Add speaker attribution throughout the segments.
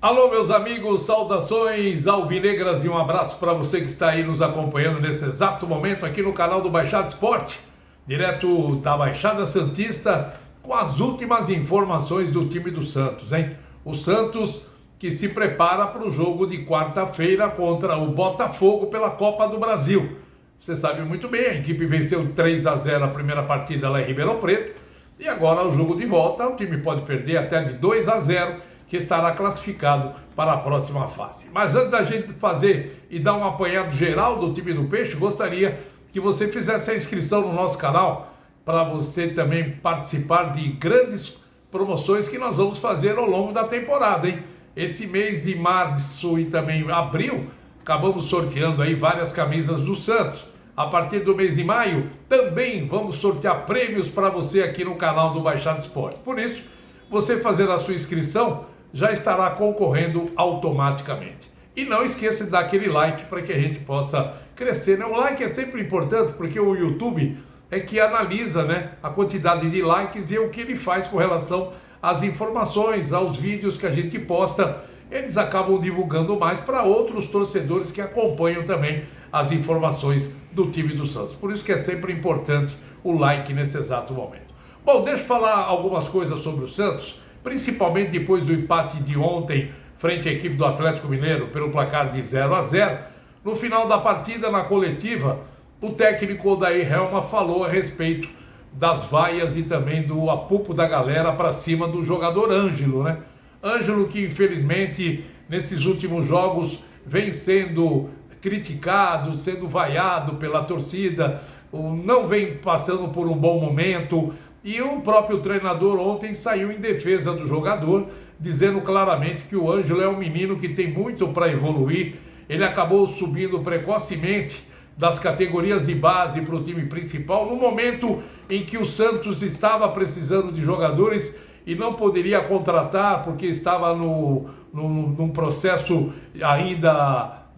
Speaker 1: Alô, meus amigos, saudações alvinegras e um abraço para você que está aí nos acompanhando nesse exato momento aqui no canal do Baixada Esporte, direto da Baixada Santista, com as últimas informações do time do Santos, hein? O Santos que se prepara para o jogo de quarta-feira contra o Botafogo pela Copa do Brasil. Você sabe muito bem, a equipe venceu 3-0 a primeira partida lá em Ribeirão Preto e agora o jogo de volta, o time pode perder até de 2-0, que estará classificado para a próxima fase. Mas antes da gente fazer e dar um apanhado geral do time do Peixe, gostaria que você fizesse a inscrição no nosso canal para você também participar de grandes promoções que nós vamos fazer ao longo da temporada, hein? Esse mês de março e também abril, acabamos sorteando aí várias camisas do Santos. A partir do mês de maio, também vamos sortear prêmios para você aqui no canal do Baixada Esporte. Por isso, você fazer a sua inscrição já estará concorrendo automaticamente. E não esqueça de dar aquele like para que a gente possa crescer, né? O like é sempre importante porque o YouTube é que analisa, né, a quantidade de likes e o que ele faz com relação às informações, aos vídeos que a gente posta. Eles acabam divulgando mais para outros torcedores que acompanham também as informações do time do Santos. Por isso que é sempre importante o like nesse exato momento. Bom, deixa eu falar algumas coisas sobre o Santos, principalmente depois do empate de ontem frente à equipe do Atlético Mineiro pelo placar de 0-0. No final da partida, na coletiva, o técnico Odair Helma falou a respeito das vaias e também do apupo da galera para cima do jogador Ângelo, né? Ângelo que infelizmente nesses últimos jogos vem sendo criticado, sendo vaiado pela torcida, não vem passando por um bom momento. E o próprio treinador ontem saiu em defesa do jogador, dizendo claramente que o Ângelo é um menino que tem muito para evoluir. Ele acabou subindo precocemente das categorias de base para o time principal, no momento em que o Santos estava precisando de jogadores e não poderia contratar, porque estava num processo ainda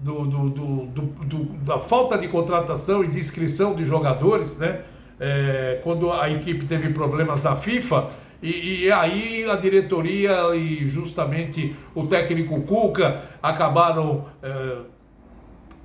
Speaker 1: da falta de contratação e de inscrição de jogadores, né? Quando a equipe teve problemas na FIFA, e aí a diretoria e justamente o técnico Cuca acabaram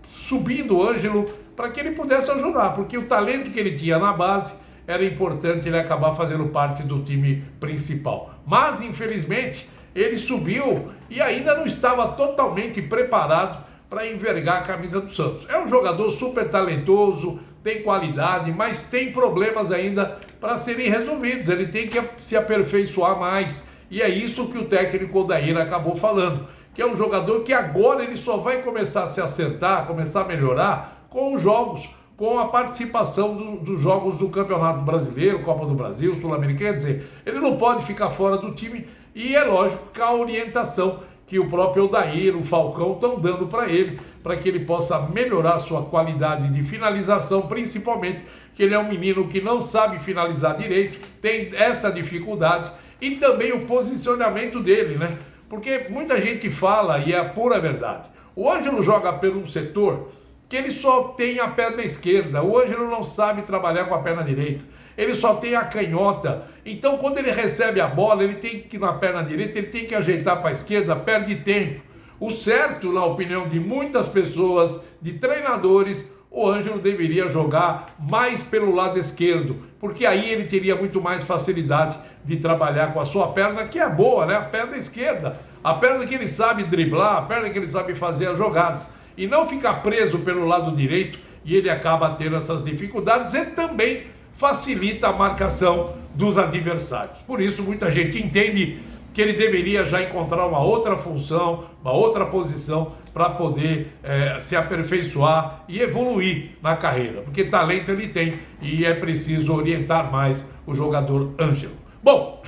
Speaker 1: subindo o Ângelo para que ele pudesse ajudar, porque o talento que ele tinha na base era importante ele acabar fazendo parte do time principal. Mas infelizmente ele subiu e ainda não estava totalmente preparado para envergar a camisa do Santos. É um jogador super talentoso, tem qualidade, mas tem problemas ainda para serem resolvidos. Ele tem que se aperfeiçoar mais. E é isso que o técnico Odair acabou falando, que é um jogador que agora ele só vai começar a se acertar, começar a melhorar com os jogos, com a participação dos jogos do Campeonato Brasileiro, Copa do Brasil, Sul-Americana. Quer dizer, ele não pode ficar fora do time e é lógico que a orientação que o próprio Odair, o Falcão, estão dando para ele, para que ele possa melhorar a sua qualidade de finalização, principalmente que ele é um menino que não sabe finalizar direito, tem essa dificuldade, e também o posicionamento dele, né? Porque muita gente fala, e é a pura verdade, o Ângelo joga por um setor que ele só tem a perna esquerda, o Ângelo não sabe trabalhar com a perna direita, ele só tem a canhota. Então quando ele recebe a bola, ele tem que ir na perna direita, ele tem que ajeitar para a esquerda, perde tempo. O certo, na opinião de muitas pessoas, de treinadores, o Ângelo deveria jogar mais pelo lado esquerdo, porque aí ele teria muito mais facilidade de trabalhar com a sua perna, que é boa, né? A perna esquerda, a perna que ele sabe driblar, a perna que ele sabe fazer as jogadas, e não ficar preso pelo lado direito, e ele acaba tendo essas dificuldades e também facilita a marcação dos adversários. Por isso, muita gente entende que ele deveria já encontrar uma outra função, uma outra posição para poder se aperfeiçoar e evoluir na carreira, porque talento ele tem e é preciso orientar mais o jogador Ângelo. Bom,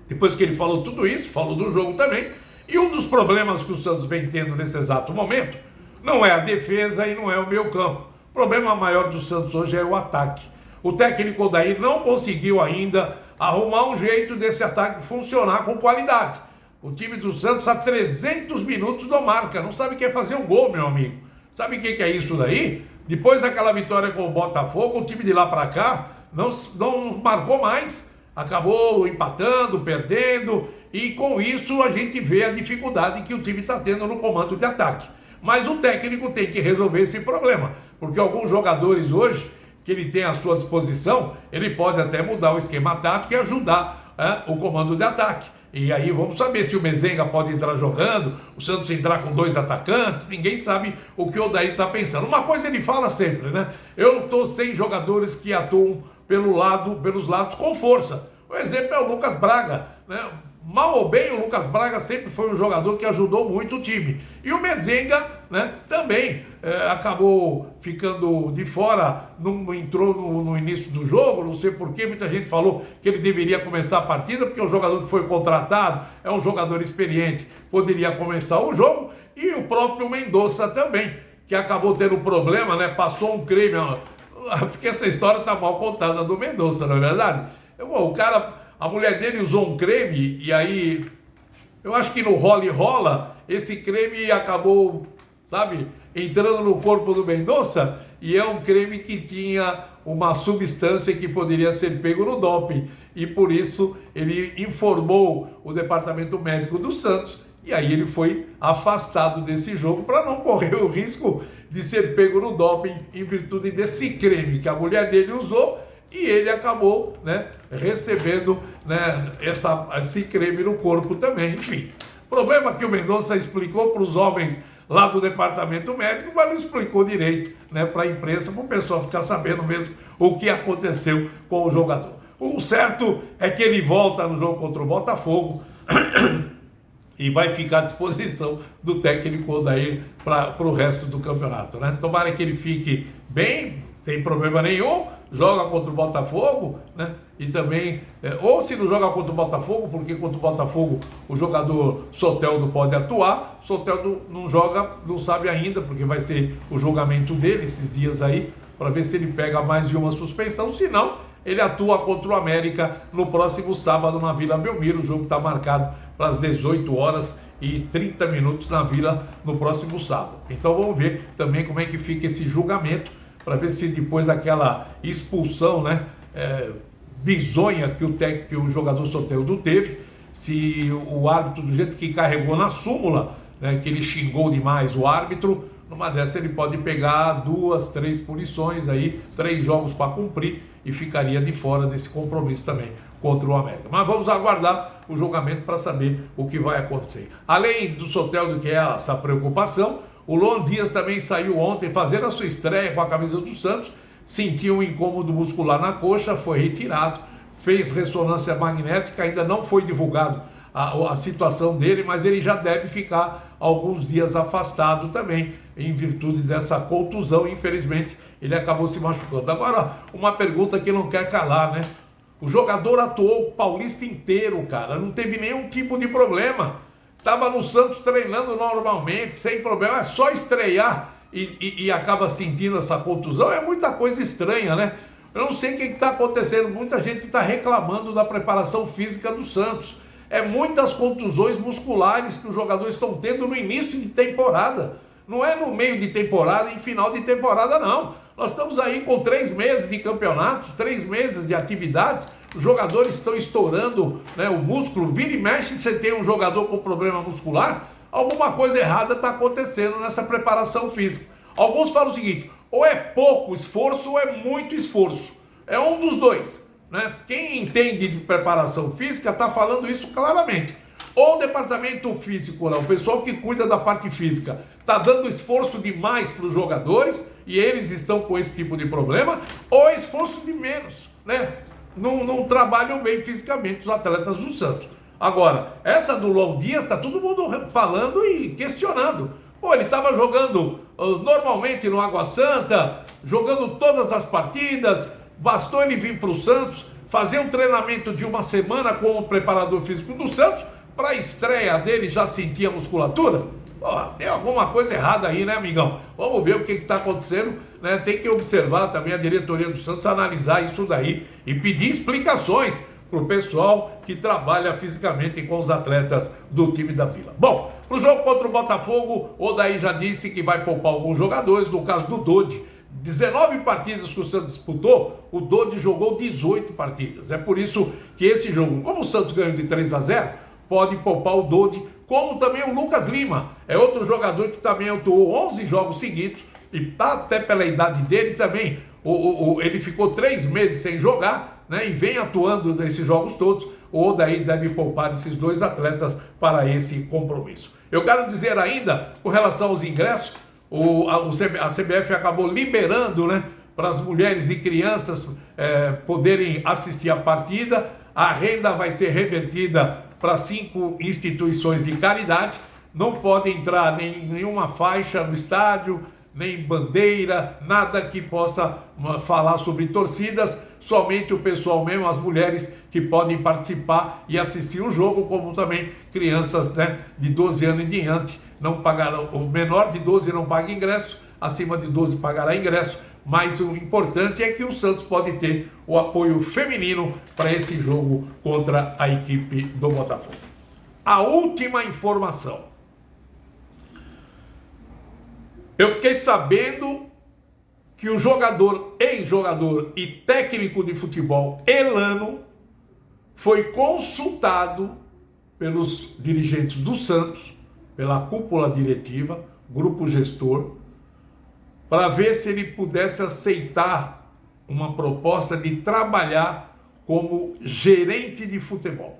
Speaker 1: depois que ele falou tudo isso, falou do jogo também, e um dos problemas que o Santos vem tendo nesse exato momento não é a defesa e não é o meio campo. O problema maior do Santos hoje é o ataque. O técnico Odair não conseguiu ainda arrumar um jeito desse ataque funcionar com qualidade. O time do Santos há 300 minutos não marca, não sabe o que é fazer um gol, meu amigo. Sabe o que é isso daí? Depois daquela vitória com o Botafogo, o time de lá para cá não marcou mais. Acabou empatando, perdendo, e com isso a gente vê a dificuldade que o time está tendo no comando de ataque. Mas o técnico tem que resolver esse problema, porque alguns jogadores hoje, que ele tem à sua disposição, ele pode até mudar o esquema tático e ajudar o comando de ataque. E aí vamos saber se o Mezenga pode entrar jogando, o Santos entrar com 2 atacantes, ninguém sabe o que o Odair está pensando. Uma coisa ele fala sempre, né? Eu estou sem jogadores que atuam pelos lados com força. O exemplo é o Lucas Braga, né? Mal ou bem, o Lucas Braga sempre foi um jogador que ajudou muito o time. E o Mezenga, né, também acabou ficando de fora, não entrou no início do jogo, não sei porquê, muita gente falou que ele deveria começar a partida, porque é um jogador que foi contratado, é um jogador experiente, poderia começar o jogo, e o próprio Mendonça também, que acabou tendo problema, né, passou um creme, porque essa história tá mal contada do Mendonça, não é verdade? O cara... A mulher dele usou um creme e aí, eu acho que no rola e rola, esse creme acabou, sabe, entrando no corpo do Mendonça, e é um creme que tinha uma substância que poderia ser pego no doping. E por isso ele informou o departamento médico do Santos, e aí ele foi afastado desse jogo para não correr o risco de ser pego no doping em virtude desse creme que a mulher dele usou. E ele acabou, né, recebendo, né, esse creme no corpo também. Enfim, problema que o Mendonça explicou para os homens lá do departamento médico, mas não explicou direito, né, para a imprensa, para o pessoal ficar sabendo mesmo o que aconteceu com o jogador. O certo é que ele volta no jogo contra o Botafogo e vai ficar à disposição do técnico Odair para o resto do campeonato, né? Tomara que ele fique bem, sem problema nenhum, joga contra o Botafogo, né? E também, ou se não joga contra o Botafogo, porque contra o Botafogo o jogador Soteldo pode atuar, Soteldo não joga, não sabe ainda, porque vai ser o julgamento dele esses dias aí, para ver se ele pega mais de uma suspensão, se não, ele atua contra o América no próximo sábado na Vila Belmiro. O jogo está marcado para as 18h30 na Vila no próximo sábado. Então vamos ver também como é que fica esse julgamento, para ver se depois daquela expulsão, né, bizonha que o jogador Soteldo teve, se o árbitro, do jeito que carregou na súmula, né, que ele xingou demais o árbitro, numa dessa ele pode pegar 2, 3 punições aí, 3 jogos para cumprir, e ficaria de fora desse compromisso também contra o América. Mas vamos aguardar o julgamento para saber o que vai acontecer. Além do Soteldo, que é essa preocupação, o Luan Dias também saiu ontem fazendo a sua estreia com a camisa do Santos, sentiu um incômodo muscular na coxa, foi retirado, fez ressonância magnética, ainda não foi divulgado a situação dele, mas ele já deve ficar alguns dias afastado também, em virtude dessa contusão. Infelizmente, ele acabou se machucando. Agora, uma pergunta que não quer calar, né? O jogador atuou o Paulista inteiro, cara, não teve nenhum tipo de problema. Estava no Santos treinando normalmente, sem problema, é só estrear e acaba sentindo essa contusão. É muita coisa estranha, né? Eu não sei o que está acontecendo, muita gente está reclamando da preparação física do Santos. É muitas contusões musculares que os jogadores estão tendo no início de temporada. Não é no meio de temporada e final de temporada, não. Nós estamos aí com 3 meses de campeonatos, 3 meses de atividades. Os jogadores estão estourando, né, o músculo. Vira e mexe, você tem um jogador com problema muscular, alguma coisa errada está acontecendo nessa preparação física. Alguns falam o seguinte: ou é pouco esforço ou é muito esforço. É um dos dois, né? Quem entende de preparação física está falando isso claramente. Ou o departamento físico, o pessoal que cuida da parte física, está dando esforço demais para os jogadores e eles estão com esse tipo de problema, ou é esforço de menos, né? Não trabalham bem fisicamente os atletas do Santos. Agora, essa do Luan Dias, está todo mundo falando e questionando. Pô, ele estava jogando normalmente no Água Santa, jogando todas as partidas, bastou ele vir para o Santos, fazer um treinamento de uma semana com o preparador físico do Santos, para a estreia dele já sentir a musculatura? Pô, tem alguma coisa errada aí, né, amigão? Vamos ver o que está acontecendo, né? Tem que observar também a diretoria do Santos, analisar isso daí e pedir explicações para o pessoal que trabalha fisicamente com os atletas do time da Vila. Bom, para o jogo contra o Botafogo, o Odair já disse que vai poupar alguns jogadores, no caso do Dodi. 19 partidas que o Santos disputou, o Dodi jogou 18 partidas. É por isso que esse jogo, como o Santos ganhou de 3-0, pode poupar o Dodi, como também o Lucas Lima, é outro jogador que também atuou 11 jogos seguidos, e tá até pela idade dele também, ele ficou 3 meses sem jogar, né, e vem atuando nesses jogos todos. O Odair deve poupar esses 2 atletas para esse compromisso. Eu quero dizer ainda, com relação aos ingressos, a CBF acabou liberando, né, para as mulheres e crianças poderem assistir a partida. A renda vai ser revertida para 5 instituições de caridade. Não pode entrar nenhuma faixa no estádio, nem bandeira, nada que possa falar sobre torcidas, somente o pessoal mesmo, as mulheres que podem participar e assistir o jogo, como também crianças, né, de 12 anos em diante não pagarão, o menor de 12 não paga ingresso, acima de 12 pagará ingresso, mas o importante é que o Santos pode ter o apoio feminino para esse jogo contra a equipe do Botafogo. A última informação. Eu fiquei sabendo que o jogador, ex-jogador e técnico de futebol Elano foi consultado pelos dirigentes do Santos, pela cúpula diretiva, grupo gestor, para ver se ele pudesse aceitar uma proposta de trabalhar como gerente de futebol.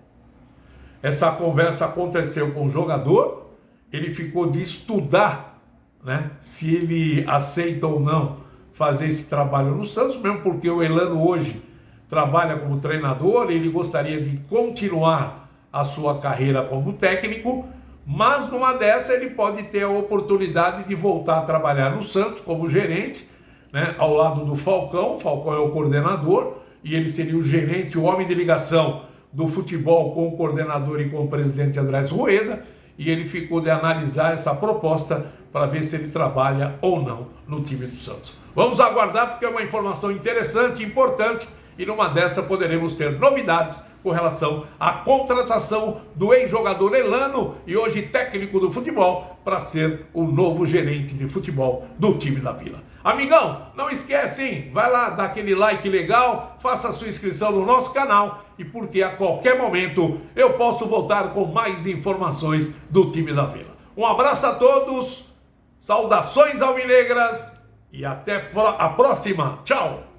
Speaker 1: Essa conversa aconteceu com o jogador, ele ficou de estudar, né, se ele aceita ou não fazer esse trabalho no Santos, mesmo porque o Elano hoje trabalha como treinador, ele gostaria de continuar a sua carreira como técnico, mas numa dessa ele pode ter a oportunidade de voltar a trabalhar no Santos como gerente, né, ao lado do Falcão. O Falcão é o coordenador e ele seria o gerente, o homem de ligação do futebol com o coordenador e com o presidente Andrés Rueda, e ele ficou de analisar essa proposta para ver se ele trabalha ou não no time do Santos. Vamos aguardar, porque é uma informação interessante e importante, e numa dessa poderemos ter novidades com relação à contratação do ex-jogador Elano e hoje técnico do futebol para ser o novo gerente de futebol do time da Vila. Amigão, não esquece, hein? Vai lá, dá aquele like legal, faça a sua inscrição no nosso canal, e porque a qualquer momento eu posso voltar com mais informações do time da Vila. Um abraço a todos, saudações alvinegras e até a próxima. Tchau!